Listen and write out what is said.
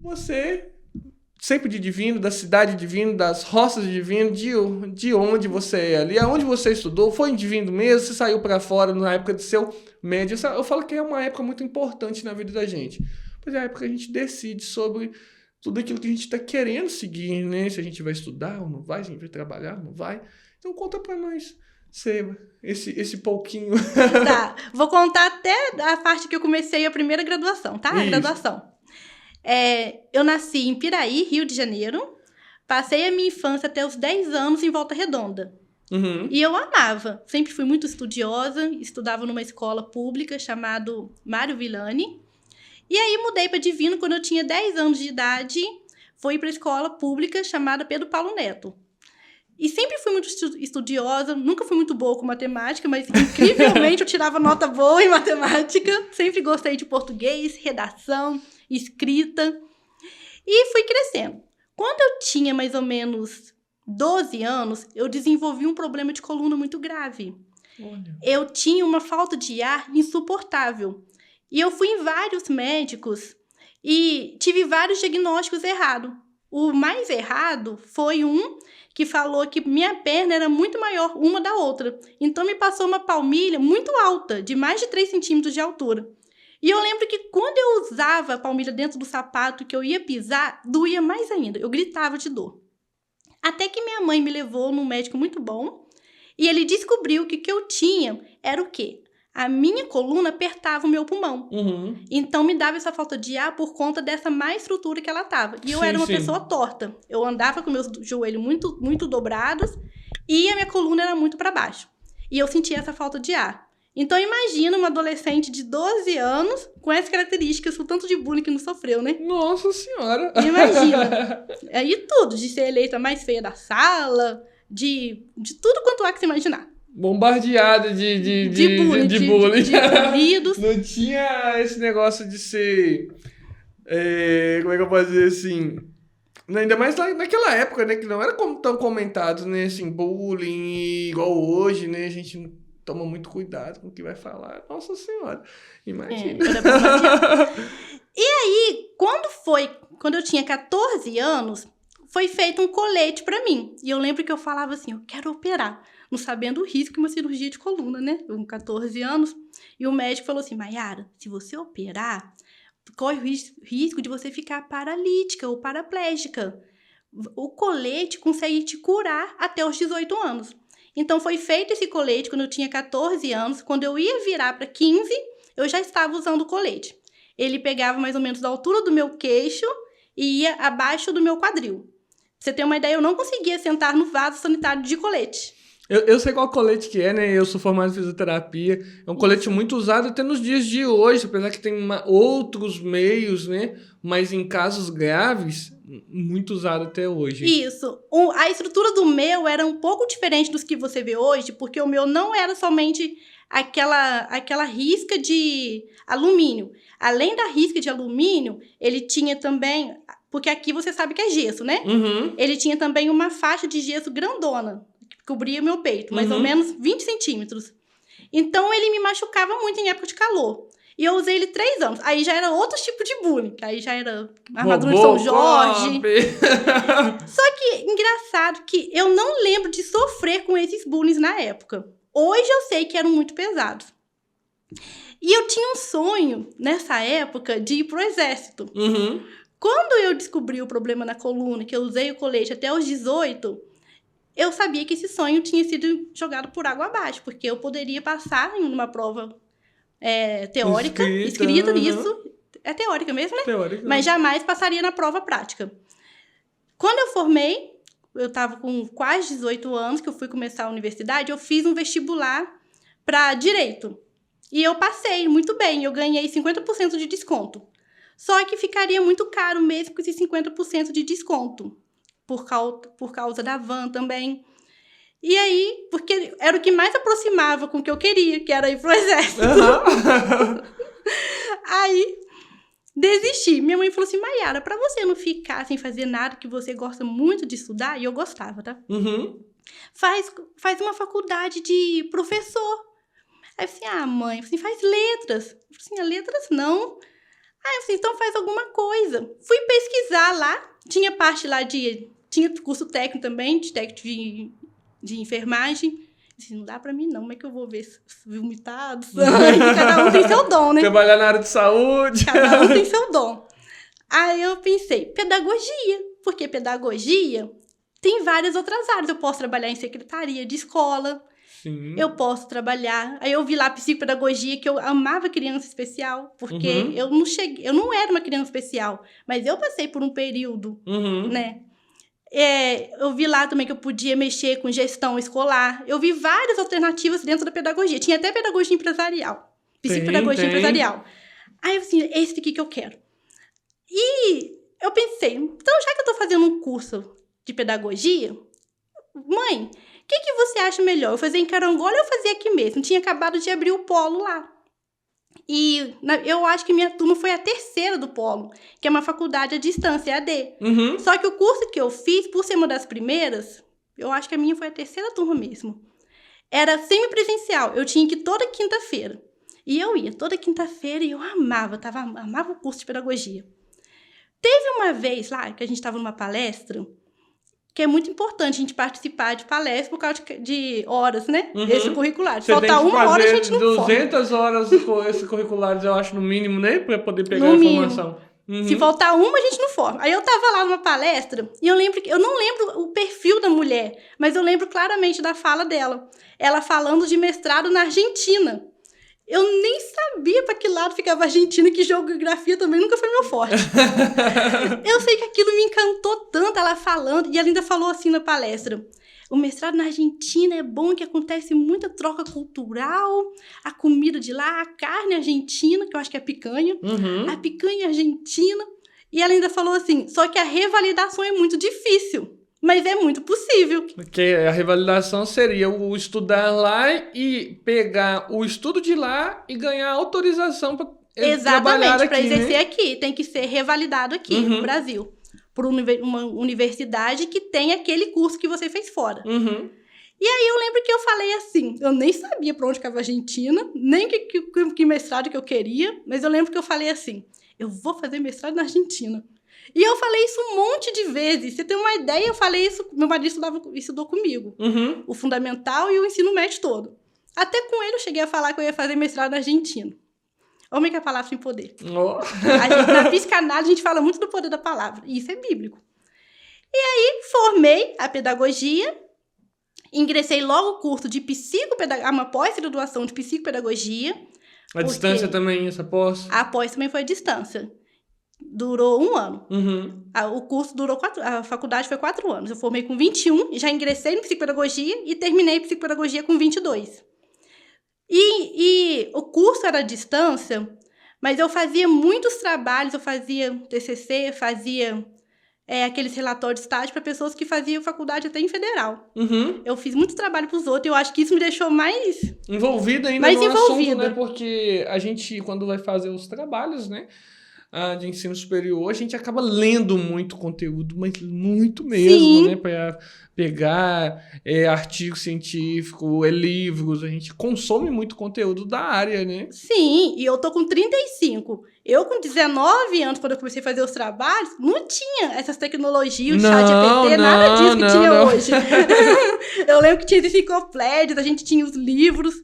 você, sempre de Divino, da cidade de Divino, das roças de Divino, de onde você é ali, aonde você estudou, foi em Divino mesmo, você saiu para fora na época do seu médio. Eu falo que é uma época muito importante na vida da gente, pois é a época que a gente decide sobre tudo aquilo que a gente está querendo seguir, né? Se a gente vai estudar ou não vai, se a gente vai trabalhar ou não vai. Então conta para nós, Seba, esse pouquinho. Tá, vou contar até a parte que eu comecei a primeira graduação, tá? A Isso. graduação. Eu nasci em Piraí, Rio de Janeiro. Passei a minha infância até os 10 anos em Volta Redonda. Uhum. E eu amava. Sempre fui muito estudiosa. Estudava numa escola pública chamada Mário Villani. E aí mudei para Divino quando eu tinha 10 anos de idade. Fui para a escola pública chamada Pedro Paulo Neto. E sempre fui muito estudiosa, nunca fui muito boa com matemática, mas incrivelmente eu tirava nota boa em matemática. Sempre gostei de português, redação, escrita. E fui crescendo. Quando eu tinha mais ou menos 12 anos, eu desenvolvi um problema de coluna muito grave. Olha. Eu tinha uma falta de ar insuportável. E eu fui em vários médicos e tive vários diagnósticos errados. O mais errado foi um que falou que minha perna era muito maior uma da outra. Então, me passou uma palmilha muito alta, de mais de 3 centímetros de altura. E eu lembro que quando eu usava a palmilha dentro do sapato que eu ia pisar, doía mais ainda. Eu gritava de dor. Até que minha mãe me levou num médico muito bom e ele descobriu que o que eu tinha era o quê? A minha coluna apertava o meu pulmão. Uhum. Então, me dava essa falta de ar por conta dessa má estrutura que ela tava. E eu era uma pessoa torta. Eu andava com meus joelhos muito, muito dobrados e a minha coluna era muito para baixo. E eu sentia essa falta de ar. Então, imagina uma adolescente de 12 anos com essas características, o tanto de bullying que não sofreu, né? Nossa Senhora! Imagina. Aí tudo, de ser eleita a mais feia da sala, de tudo quanto há que se imaginar. Bombardeada de bullying, de bullying. de apelidos. Não tinha esse negócio de ser... como é que eu posso dizer assim? Ainda mais naquela época, né? Que não era como tão comentado, né? Assim, bullying igual hoje, né? A gente toma muito cuidado com o que vai falar. Nossa Senhora, imagina. E aí, quando eu tinha 14 anos, foi feito um colete pra mim. E eu lembro que eu falava assim, eu quero operar. Não sabendo o risco de uma cirurgia de coluna, né? Eu com 14 anos. E o médico falou assim, Maiara, se você operar, corre o risco de você ficar paralítica ou paraplégica. O colete consegue te curar até os 18 anos. Então, foi feito esse colete quando eu tinha 14 anos. Quando eu ia virar para 15, eu já estava usando o colete. Ele pegava mais ou menos da altura do meu queixo e ia abaixo do meu quadril. Pra você ter uma ideia, eu não conseguia sentar no vaso sanitário de colete. Eu sei qual colete que é, né? Eu sou formado em fisioterapia. É um colete muito usado até nos dias de hoje, apesar que tem outros meios, né? Mas em casos graves, muito usado até hoje. Isso. A estrutura do meu era um pouco diferente dos que você vê hoje, porque o meu não era somente aquela risca de alumínio. Além da risca de alumínio, ele tinha também... Porque aqui você sabe que é gesso, né? Uhum. Ele tinha também uma faixa de gesso grandona, que cobria meu peito, mais ou menos 20 centímetros. Então, ele me machucava muito em época de calor. E eu usei ele 3 anos. Aí já era outro tipo de bullying. Aí já era armadura de São Jorge. Só que, engraçado que eu não lembro de sofrer com esses bullying na época. Hoje eu sei que eram muito pesados. E eu tinha um sonho, nessa época, de ir pro exército. Uhum. Quando eu descobri o problema na coluna, que eu usei o colete até os 18, eu sabia que esse sonho tinha sido jogado por água abaixo, porque eu poderia passar em uma prova teórica, escrita nisso. É teórica mesmo, né? Teórica. Mas jamais passaria na prova prática. Quando eu formei, eu estava com quase 18 anos, que eu fui começar a universidade, eu fiz um vestibular para Direito. E eu passei muito bem, eu ganhei 50% de desconto. Só que ficaria muito caro mesmo com esses 50% de desconto, por causa da van também. E aí, porque era o que mais aproximava com o que eu queria, que era ir pro exército. Uhum. Aí, desisti. Minha mãe falou assim, Maiara, pra você não ficar sem fazer nada que você gosta muito de estudar, e eu gostava, tá? Uhum. Faz uma faculdade de professor. Aí eu falei assim, mãe, faz letras. Eu falei assim, letras não. Aí eu falei, então faz alguma coisa. Fui pesquisar lá, tinha parte lá tinha curso técnico também, de técnico de enfermagem. Assim, não dá pra mim não, como é que eu vou ver vomitado, sangue? Cada um tem seu dom, né? Trabalhar na área de saúde. Cada um tem seu dom. Aí eu pensei, pedagogia, porque pedagogia tem várias outras áreas. Eu posso trabalhar em secretaria de escola, Sim. eu posso trabalhar... Aí eu vi lá psicopedagogia, que eu amava criança especial, porque eu não era uma criança especial, mas eu passei por um período, né? Eu vi lá também que eu podia mexer com gestão escolar. Eu vi várias alternativas dentro da pedagogia. Tinha até pedagogia empresarial. Psicopedagogia empresarial. Aí eu assim, esse aqui que eu quero. E eu pensei, então já que eu tô fazendo um curso de pedagogia, mãe, o que você acha melhor? Eu fazer em Carangola ou eu fazer aqui mesmo? Tinha acabado de abrir o polo lá. E eu acho que minha turma foi a terceira do polo, que é uma faculdade à distância, EAD. Só que o curso que eu fiz, por ser uma das primeiras, eu acho que a minha foi a terceira turma mesmo. Era semipresencial, eu tinha que ir toda quinta-feira. E eu ia toda quinta-feira e eu amava o curso de pedagogia. Teve uma vez lá, que a gente estava numa palestra, que é muito importante a gente participar de palestra por causa de horas, né? Extracurriculares. Você Faltar tem que uma hora, a fazer gente não 200 horas extracurriculares, eu acho, no mínimo, né? Pra poder pegar a informação. Se faltar uma, a gente não forma. Aí eu tava lá numa palestra e eu não lembro o perfil da mulher, mas eu lembro claramente da fala dela. Ela falando de mestrado na Argentina. Eu nem sabia para que lado ficava a Argentina, que geografia também nunca foi meu forte. Eu sei que aquilo me encantou tanto, ela falando, e ela ainda falou assim na palestra: o mestrado na Argentina é bom, que acontece muita troca cultural, a comida de lá, a carne argentina, que eu acho que é picanha, a picanha argentina. E ela ainda falou assim, só que a revalidação é muito difícil, mas é muito possível. Porque a revalidação seria o estudar lá e pegar o estudo de lá e ganhar autorização para trabalhar aqui. Exatamente, para exercer aqui. Tem que ser revalidado aqui no Brasil. Por uma universidade que tem aquele curso que você fez fora. E aí eu lembro que eu falei assim, eu nem sabia para onde ficava a Argentina, nem que mestrado que eu queria, mas eu lembro que eu falei assim, eu vou fazer mestrado na Argentina. E eu falei isso um monte de vezes. Você tem uma ideia, eu falei isso, meu marido estudou comigo. O fundamental e o ensino médio todo. Até com ele eu cheguei a falar que eu ia fazer mestrado na Argentina. Homem que a palavra tem poder. Na psicanálise a gente fala muito do poder da palavra. E isso é bíblico. E aí formei a pedagogia, ingressei logo o curso de psicopedagogia, uma pós-graduação de psicopedagogia. A distância também, essa pós? A pós também foi à distância. Durou 1 ano. O curso durou a faculdade foi 4 anos. Eu formei com 21, já ingressei em psicopedagogia e terminei psicopedagogia com 22. E o curso era à distância, mas eu fazia muitos trabalhos, eu fazia TCC, fazia aqueles relatórios de estágio para pessoas que faziam faculdade até em federal. Eu fiz muito trabalho para os outros e eu acho que isso me deixou mais... envolvida ainda no assunto, né? Porque a gente, quando vai fazer os trabalhos, né? De ensino superior, a gente acaba lendo muito conteúdo, mas muito mesmo, né? Para pegar artigo científico, livros, a gente consome muito conteúdo da área, né? Sim, e eu tô com 35. Eu, com 19 anos, quando eu comecei a fazer os trabalhos, não tinha essas tecnologias, o chat GPT, nada disso que tinha hoje. Eu lembro que tinha as enciclopédias, a gente tinha os livros.